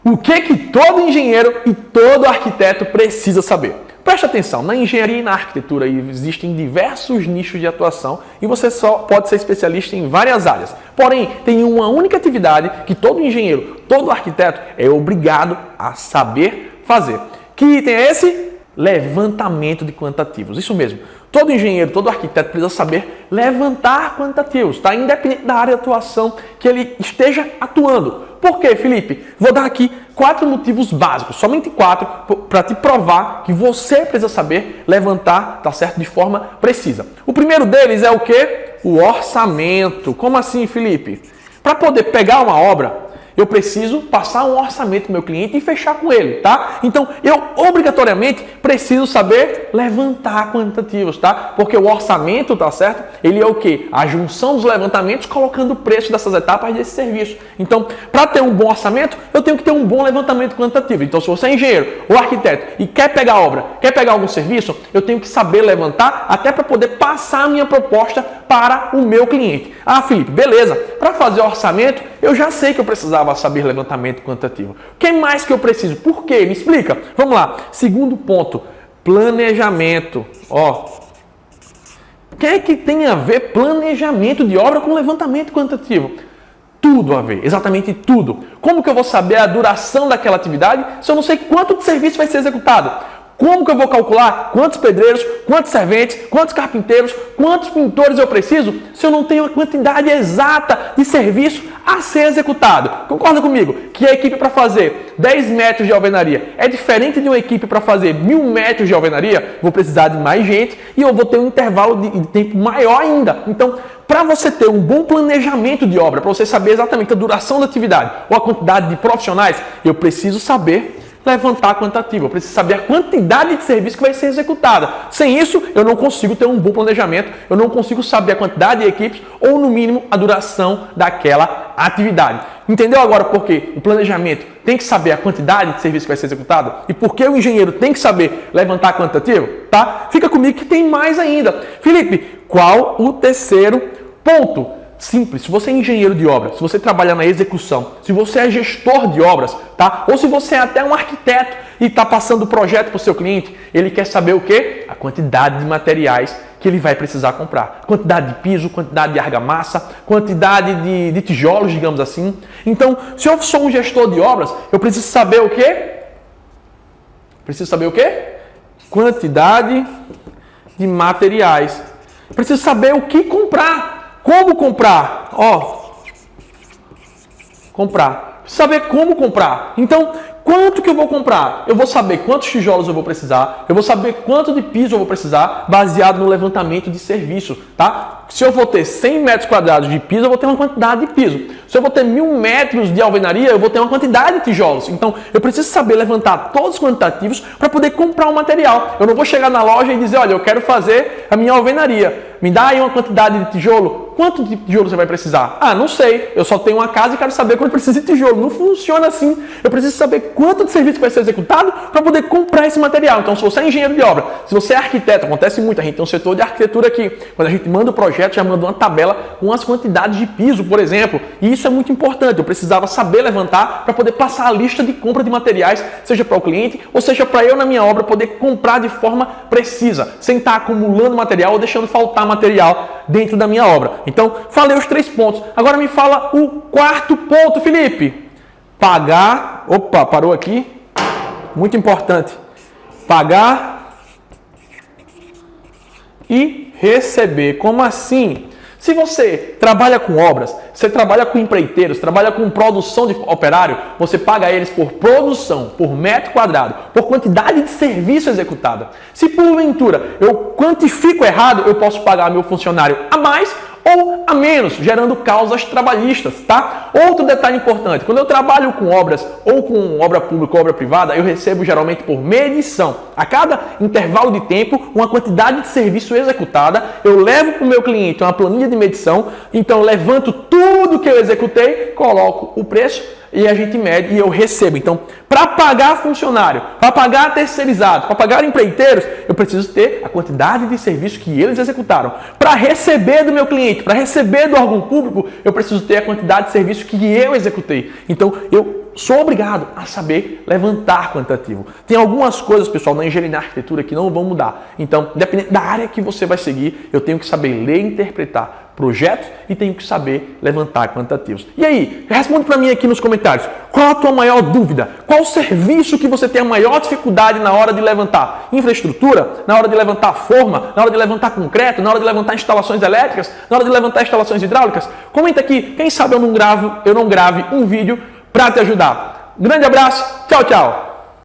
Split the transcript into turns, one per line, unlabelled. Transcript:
O que todo engenheiro e todo arquiteto precisa saber? Preste atenção, na engenharia e na arquitetura existem diversos nichos de atuação e você só pode ser especialista em várias áreas. Porém, tem uma única atividade que todo engenheiro, todo arquiteto é obrigado a saber fazer. Que item é esse? Levantamento de quantitativos. Isso mesmo. Todo engenheiro, todo arquiteto precisa saber levantar quantitativos, tá? Independente da área de atuação que ele esteja atuando. Por quê, Felipe? Vou dar aqui 4 motivos básicos, somente 4, para te provar que você precisa saber levantar, tá certo? De forma precisa. O primeiro deles é o quê? O orçamento. Como assim, Felipe? Para poder pegar uma obra, eu preciso passar um orçamento para o meu cliente e fechar com ele, tá? Então, eu obrigatoriamente preciso saber levantar quantitativos, tá? Porque o orçamento, tá certo? Ele é o quê? A junção dos levantamentos colocando o preço dessas etapas desse serviço. Então, para ter um bom orçamento, eu tenho que ter um bom levantamento quantitativo. Então, se você é engenheiro ou arquiteto e quer pegar obra, quer pegar algum serviço, eu tenho que saber levantar até para poder passar a minha proposta para o meu cliente. Ah, Felipe, beleza. Para fazer orçamento, eu já sei que eu precisava saber levantamento quantitativo. O que mais que eu preciso? Por quê? Me explica. Vamos lá. Segundo ponto, planejamento. Ó, o que é que tem a ver planejamento de obra com levantamento quantitativo? Tudo a ver, exatamente tudo. Como que eu vou saber a duração daquela atividade se eu não sei quanto de serviço vai ser executado? Como que eu vou calcular quantos pedreiros, quantos serventes, quantos carpinteiros, quantos pintores eu preciso se eu não tenho a quantidade exata de serviço a ser executado? Concorda comigo que a equipe para fazer 10 metros de alvenaria é diferente de uma equipe para fazer 1000 metros de alvenaria? Vou precisar de mais gente e eu vou ter um intervalo de tempo maior ainda. Então, para você ter um bom planejamento de obra, para você saber exatamente a duração da atividade ou a quantidade de profissionais, eu preciso saber levantar quantitativo. Eu preciso saber a quantidade de serviço que vai ser executada. Sem isso, eu não consigo ter um bom planejamento, eu não consigo saber a quantidade de equipes ou, no mínimo, a duração daquela atividade. Entendeu agora por que o planejamento tem que saber a quantidade de serviço que vai ser executado? E por que o engenheiro tem que saber levantar quantitativo? Tá? Fica comigo que tem mais ainda. Felipe, qual o terceiro ponto? Simples, se você é engenheiro de obra, se você trabalha na execução, se você é gestor de obras, tá? Ou se você é até um arquiteto e está passando o projeto para o seu cliente, ele quer saber o quê? A quantidade de materiais que ele vai precisar comprar. Quantidade de piso, quantidade de argamassa, quantidade de tijolos, digamos assim. Então, se eu sou um gestor de obras, eu preciso saber o quê? Preciso saber o quê? Quantidade de materiais. Preciso saber o que comprar. Como comprar? Ó, comprar. Saber como comprar. Então, quanto que eu vou comprar? Eu vou saber quantos tijolos eu vou precisar, eu vou saber quanto de piso eu vou precisar, baseado no levantamento de serviço, tá? Se eu vou ter 100 metros quadrados de piso, eu vou ter uma quantidade de piso. Se eu vou ter 1000 metros de alvenaria, eu vou ter uma quantidade de tijolos. Então, eu preciso saber levantar todos os quantitativos para poder comprar o material. Eu não vou chegar na loja e dizer, olha, eu quero fazer a minha alvenaria. Me dá aí uma quantidade de tijolo. Quanto de tijolo você vai precisar? Ah, não sei. Eu só tenho uma casa e quero saber quanto precisa de tijolo. Não funciona assim. Eu preciso saber quanto de serviço vai ser executado para poder comprar esse material. Então, se você é engenheiro de obra, se você é arquiteto, acontece muito. A gente tem um setor de arquitetura aqui. Quando a gente manda o projeto, já manda uma tabela com as quantidades de piso, por exemplo. E isso é muito importante. Eu precisava saber levantar para poder passar a lista de compra de materiais, seja para o cliente ou seja para eu na minha obra poder comprar de forma precisa, sem estar acumulando material ou deixando faltar material dentro da minha obra. Então, falei os 3 pontos. Agora me fala o 4º ponto, Felipe. Pagar. Opa, parou aqui. Muito importante. Pagar e receber. Como assim? Se você trabalha com obras, você trabalha com empreiteiros, trabalha com produção de operário, você paga eles por produção, por metro quadrado, por quantidade de serviço executado. Se porventura eu quantifico errado, eu posso pagar meu funcionário a mais ou a menos, gerando causas trabalhistas, tá? Outro detalhe importante, quando eu trabalho com obras ou com obra pública ou obra privada, eu recebo geralmente por medição. A cada intervalo de tempo, uma quantidade de serviço executada, eu levo para o meu cliente uma planilha de medição, então eu levanto tudo que eu executei, coloco o preço e a gente mede e eu recebo. Então, para pagar funcionário, para pagar terceirizado, para pagar empreiteiros, eu preciso ter a quantidade de serviço que eles executaram. Para receber do meu cliente, para receber do órgão público, eu preciso ter a quantidade de serviço que eu executei. Então, eu sou obrigado a saber levantar quantitativo. Tem algumas coisas, pessoal, na engenharia e na arquitetura que não vão mudar. Então, dependendo da área que você vai seguir, eu tenho que saber ler e interpretar projetos e tenho que saber levantar quantitativos. E aí, responde para mim aqui nos comentários, qual a tua maior dúvida? Qual o serviço que você tem a maior dificuldade na hora de levantar infraestrutura, na hora de levantar forma, na hora de levantar concreto, na hora de levantar instalações elétricas, na hora de levantar instalações hidráulicas? Comenta aqui, quem sabe eu não grave um vídeo para te ajudar. Grande abraço, tchau, tchau!